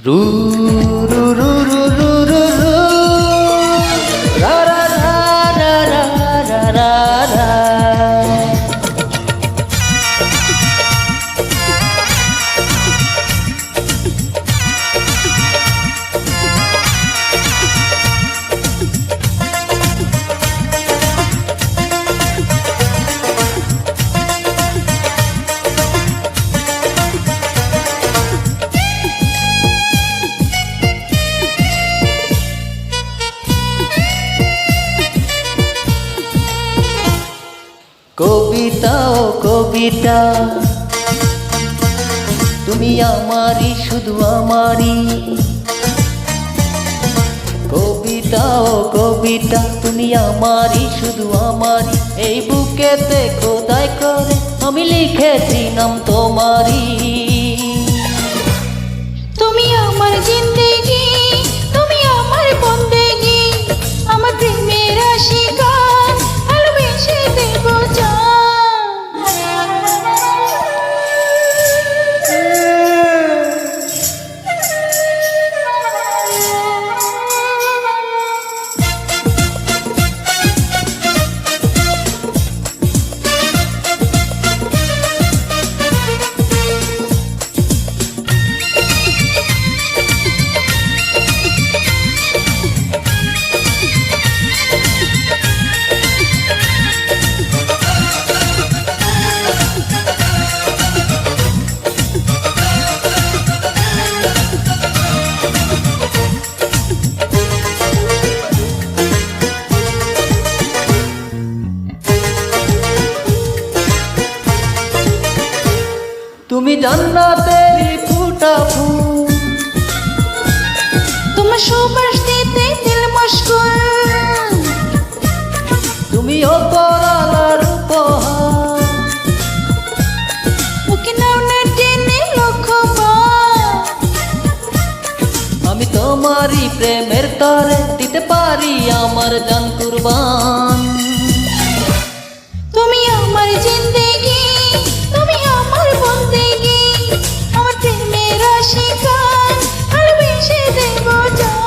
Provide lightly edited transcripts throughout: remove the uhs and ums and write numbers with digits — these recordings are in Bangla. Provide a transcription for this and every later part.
রু রু রু রু রু রু রু রা রা রা রা রা রা রা রা। কবিতা ও কবিতা, তুমি আমারই শুধু আমারই। কবিতা ও কবিতা, তুমি আমারই শুধু আমারই। এই বুকেতে খোদাই করে আমি লিখেছি নাম তোমারই। তুমি আমার জিন্দেগি, তুমি আমার বন্দেগি, আমার প্রেমের আশিকার ভালোবেসে দেব জান। তুমি জান্নাতেরই ফুটা ফুল, তোমার সুবাস দিতে দিল মশগুল। তুমি অপরালার উপহার, মুখে নাও না টেনে লক্ষ্যবার। আমি তোমারই প্রেমের তরে দিতে পারি আমার জান কুরবান। তুমি আমার জিন্দেগি, তুমি আমার বন্দেগি, আমার প্রেমের আশিকার ভালোবেসে দেব জান।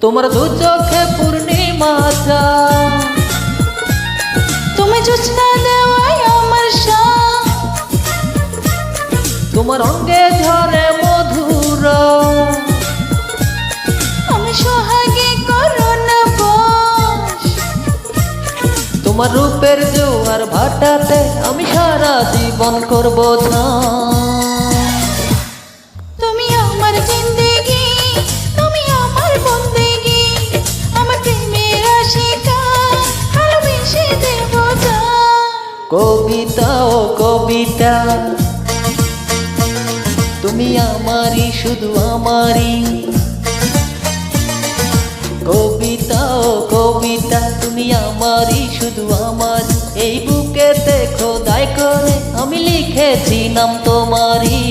তোমার দু চোখে পূর্ণিমা চাঁদ, তুমি জোছনা দেওয়াই আমার শান। তোমার অঙ্গে ঝরে মধুর, আমি সোহাগে করো না বশ। তোমার রূপের জোয়ার ভাটাতে আমি সারা জীবন করব ঝাঁ। তুমি আমার জিন্দেগি, তুমি আমার বন্দেগি, আমার প্রেমের আশিকার ভালোবেসে দেব জান। কবিতা ও কবিতা, তুমি আমারই শুধু আমারই। কবিতা ও কবিতা, তুমি আমারই শুধু আমার। এই বুকেতে খোদাই করে আমি লিখেছি নাম তোমারই।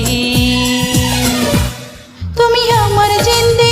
তুমি আমার জিন্দেগি।